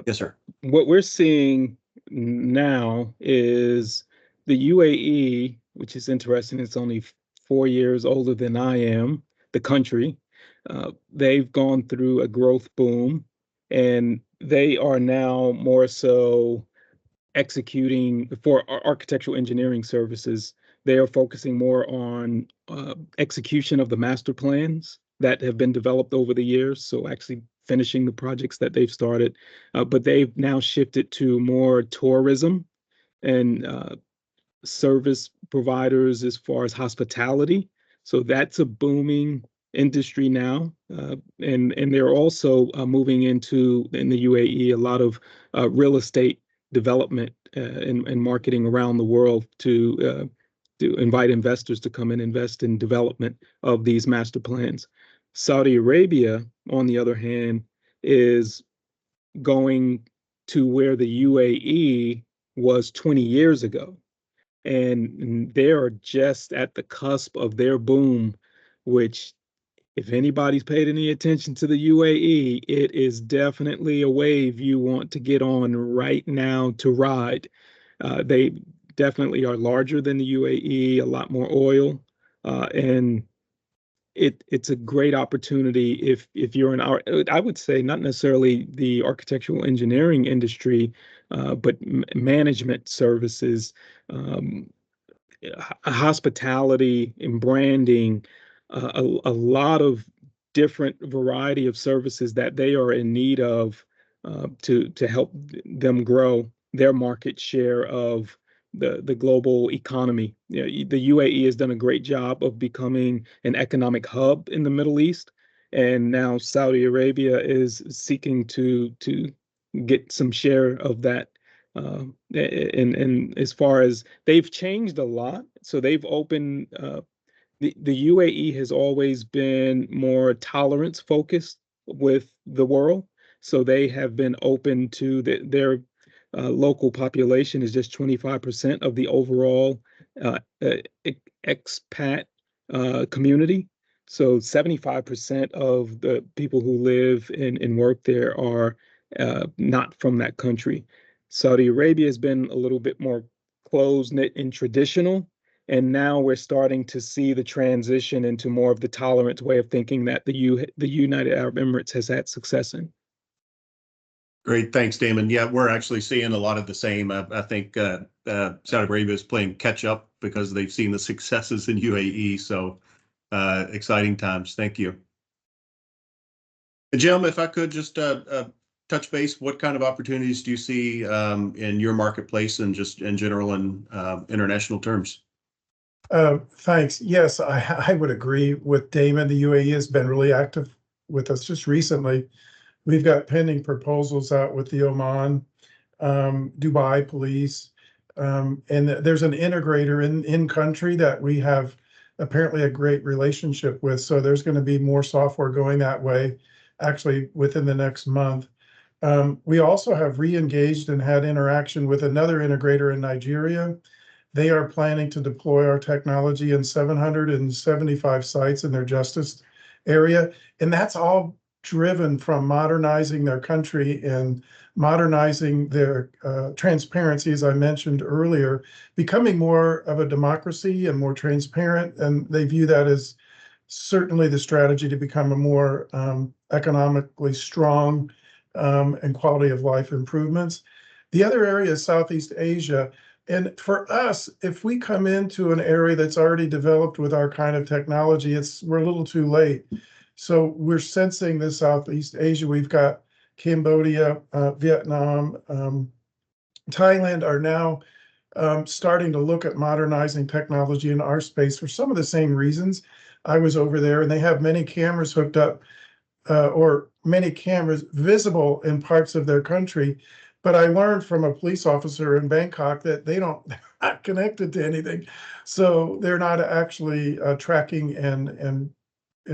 Yes, sir. What we're seeing now is the UAE, which is interesting. It's only 4 years older than I am, the country. They've gone through a growth boom, and they are now more so executing for architectural engineering services. They are focusing more on execution of the master plans that have been developed over the years. So actually finishing the projects that they've started, but they've now shifted to more tourism and service providers as far as hospitality. So that's a booming industry now. And they're also moving into, in the UAE, a lot of real estate development and marketing around the world to invite investors to come and invest in development of these master plans. Saudi Arabia, on the other hand, is going to where the UAE was 20 years ago. And they are just at the cusp of their boom, which, if anybody's paid any attention to the UAE, it is definitely a wave you want to get on right now to ride. They definitely are larger than the UAE, a lot more oil, and it's a great opportunity if you're in our, I would say, not necessarily the architectural engineering industry, but management services, hospitality and branding, a lot of different variety of services that they are in need of to help them grow their market share of the global economy. The UAE has done a great job of becoming an economic hub in the Middle East, and now Saudi Arabia is seeking to get some share of that. And as far as they've changed a lot, so they've opened. The UAE has always been more tolerance focused with the world, so they have been open to their local population is just 25% of the overall expat community. So 75% of the people who live and work there are not from that country. Saudi Arabia has been a little bit more close-knit and traditional. And now we're starting to see the transition into more of the tolerant way of thinking that the United Arab Emirates has had success in. Great, thanks, Damon. Yeah, we're actually seeing a lot of the same. I think Saudi Arabia is playing catch up because they've seen the successes in UAE. So exciting times. Thank you. Jim, if I could just touch base, what kind of opportunities do you see in your marketplace and just in general in international terms? Thanks. Yes, I would agree with Damon. The UAE has been really active with us just recently. We've got pending proposals out with the Oman, Dubai police, and there's an integrator in country that we have apparently a great relationship with. So there's going to be more software going that way, actually within the next month. We also have re-engaged and had interaction with another integrator in Nigeria. They are planning to deploy our technology in 775 sites in their justice area. And that's all driven from modernizing their country and modernizing their transparency, as I mentioned earlier, becoming more of a democracy and more transparent. And they view that as certainly the strategy to become a more economically strong and quality of life improvements. The other area is Southeast Asia. And for us, if we come into an area that's already developed with our kind of technology, we're a little too late. So we're sensing this Southeast Asia. We've got Cambodia, Vietnam, Thailand are now starting to look at modernizing technology in our space for some of the same reasons. I was over there, and they have many cameras hooked up, or many cameras visible in parts of their country. But I learned from a police officer in Bangkok that they're not connected to anything. So they're not actually tracking and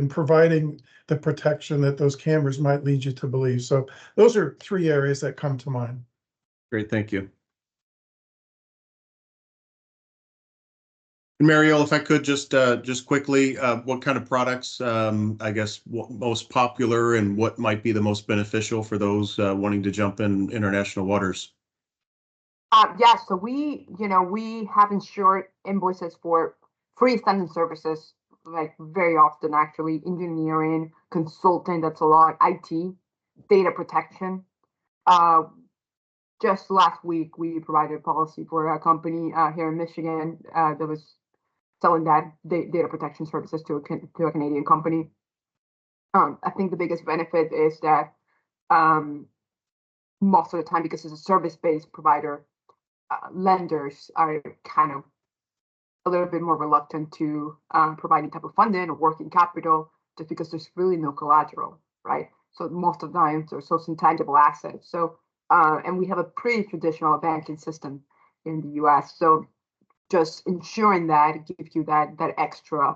providing the protection that those cameras might lead you to believe. So those are three areas that come to mind. Great, thank you. And Mariel, if I could just quickly, what kind of products, I guess, what most popular and what might be the most beneficial for those wanting to jump in international waters? Yeah, so we have insured invoices for freestanding services, like very often actually engineering, consulting, that's a lot, IT, data protection. Just last week, we provided a policy for a company here in Michigan that was selling that data protection services to a Canadian company. I think the biggest benefit is that most of the time, because it's a service-based provider, lenders are kind of a little bit more reluctant to provide any type of funding or working capital just because there's really no collateral, right? So most of the time, there's those intangible assets. So, and we have a pretty traditional banking system in the US. So just ensuring that gives you that extra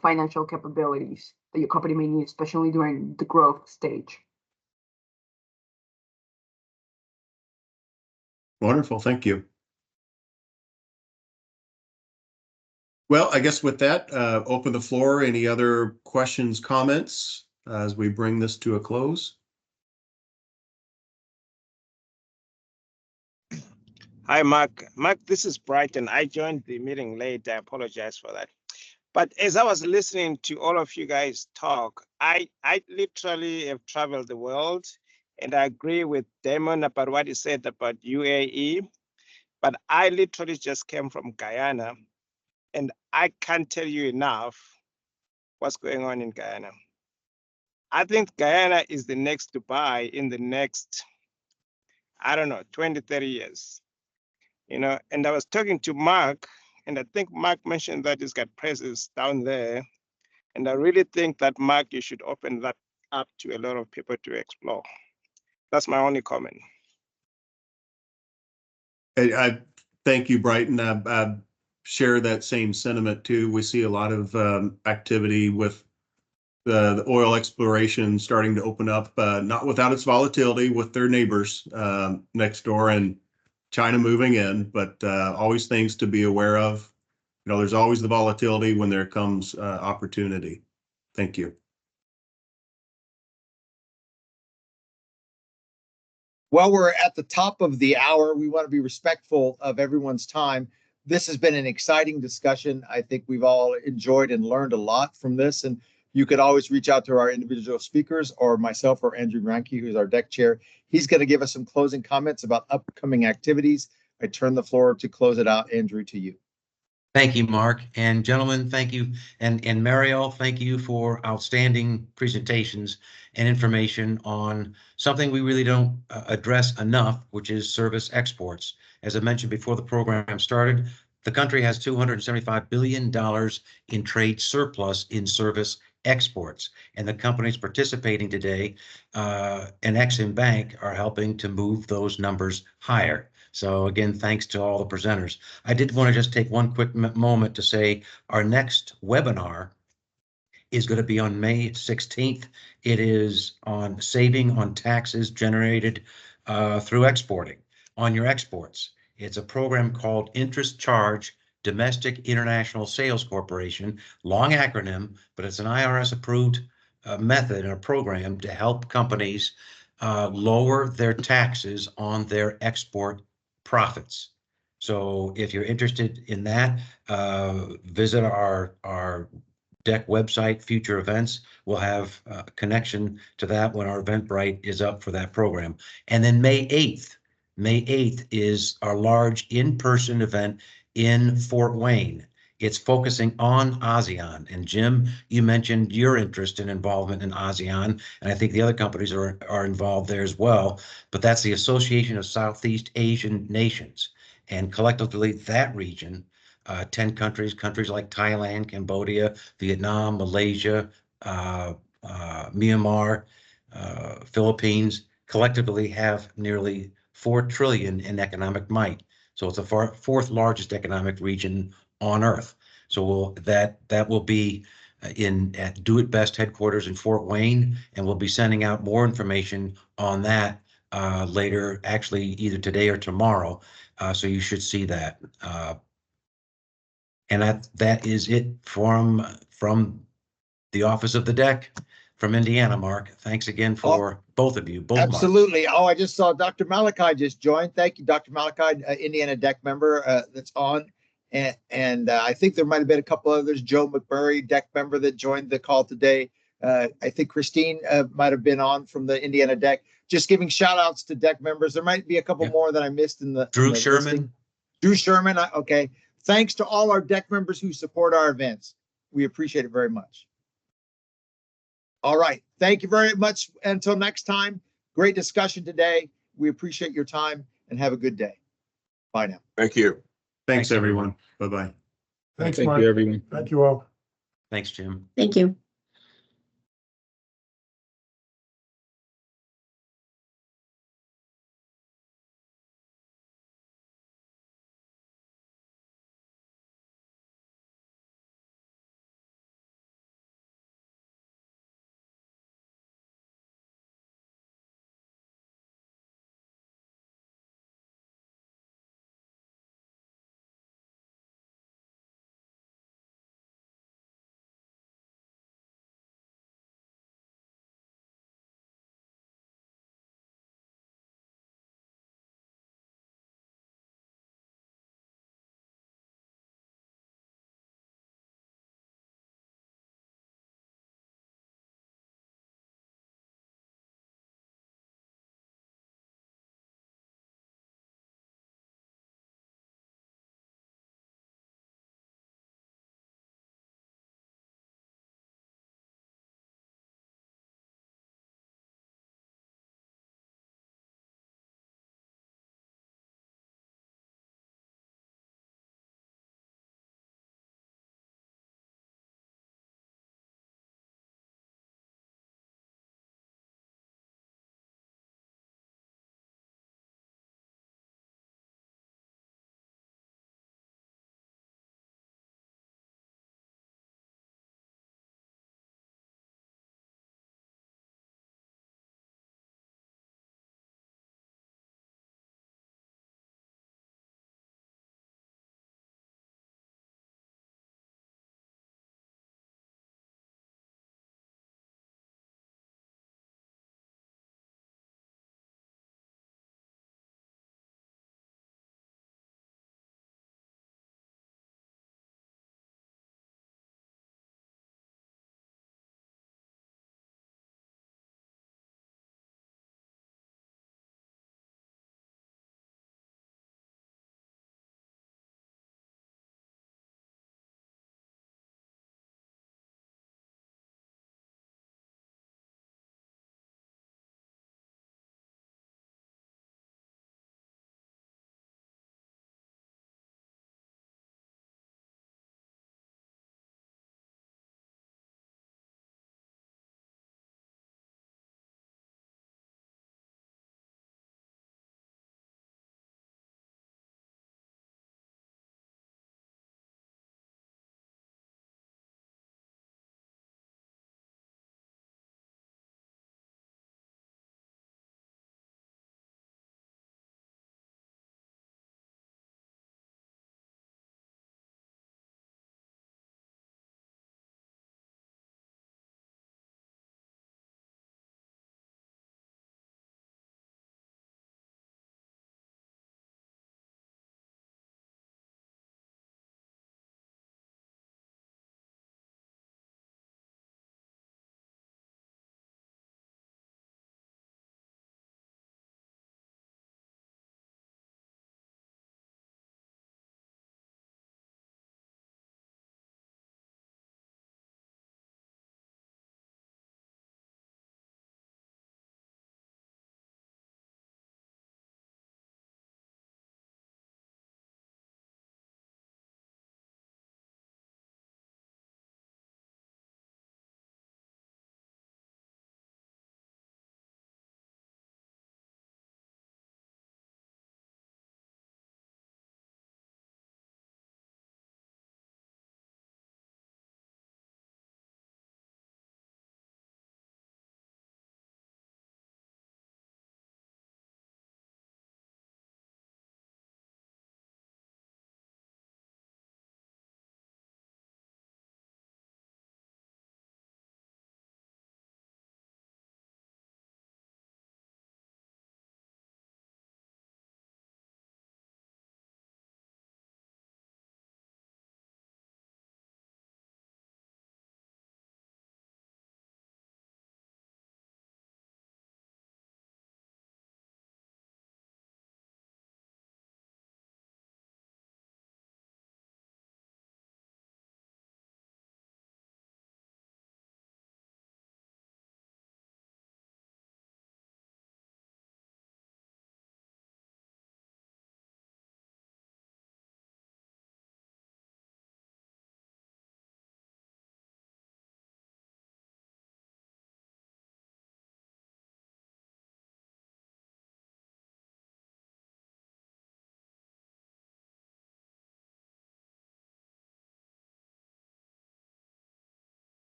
financial capabilities that your company may need, especially during the growth stage. Wonderful, thank you. Well, I guess with that, open the floor. Any other questions, comments as we bring this to a close? Hi, Mark. Mark, this is Brighton. I joined the meeting late. I apologize for that. But as I was listening to all of you guys talk, I literally have traveled the world, and I agree with Damon about what he said about UAE. But I literally just came from Guyana, and I can't tell you enough what's going on in Guyana. I think Guyana is the next Dubai in the next, I don't know, 20, 30 years. And I was talking to Mark, and I think Mark mentioned that he's got presence down there. And I really think that, Mark, you should open that up to a lot of people to explore. That's my only comment. I thank you, Brighton. I share that same sentiment too. We see a lot of activity with the oil exploration starting to open up, not without its volatility with their neighbors next door and China moving in, but always things to be aware of. There's always the volatility when there comes opportunity. Thank you. Well, we're at the top of the hour. We want to be respectful of everyone's time. This has been an exciting discussion. I think we've all enjoyed and learned a lot from this. And you could always reach out to our individual speakers or myself or Andrew Granke, who's our deck chair. He's going to give us some closing comments about upcoming activities. I turn the floor to close it out, Andrew, to you. Thank you, Mark. And gentlemen, thank you. And Mariel, thank you for outstanding presentations and information on something we really don't address enough, which is service exports. As I mentioned before the program started, the country has $275 billion in trade surplus in service exports. And the companies participating today and Exim Bank are helping to move those numbers higher. So again, thanks to all the presenters. I did want to just take one quick moment to say our next webinar is going to be on May 16th. It is on saving on taxes generated through exporting on your exports. It's a program called Interest Charge Domestic International Sales Corporation, long acronym, but it's an IRS approved method and a program to help companies lower their taxes on their export profits. So if you're interested in that, visit our DEC website, future events. We'll have a connection to that when our Eventbrite is up for that program. And then May 8th is our large in-person event in Fort Wayne. It's focusing on ASEAN. And Jim, you mentioned your interest and involvement in ASEAN, and I think the other companies are involved there as well. But that's the Association of Southeast Asian Nations. And collectively, that region, 10 countries like Thailand, Cambodia, Vietnam, Malaysia, Myanmar, Philippines, collectively have nearly 4 trillion in economic might. So it's the fourth largest economic region on Earth. So that will be at Do It Best headquarters in Fort Wayne, and we'll be sending out more information on that later, actually either today or tomorrow. So you should see that. And that is it from the office of the DEC from Indiana. Mark, thanks again for both of you. Absolutely. Marks. Oh, I just saw Dr. Malachi just joined. Thank you, Dr. Malachi, Indiana DEC member that's on. And I think there might have been a couple others. Joe McMurray, DEC member that joined the call today. I think Christine might have been on from the Indiana DEC. Just giving shout outs to DEC members. There might be a couple more that I missed in the Drew Sherman. Listing. Drew Sherman. Okay. Thanks to all our DEC members who support our events. We appreciate it very much. All right. Thank you very much. Until next time, great discussion today. We appreciate your time and have a good day. Bye now. Thank you. Thanks everyone. Bye-bye. Thanks, Thank Mark. you, everyone. Thank you all. Thanks, Jim. Thank you.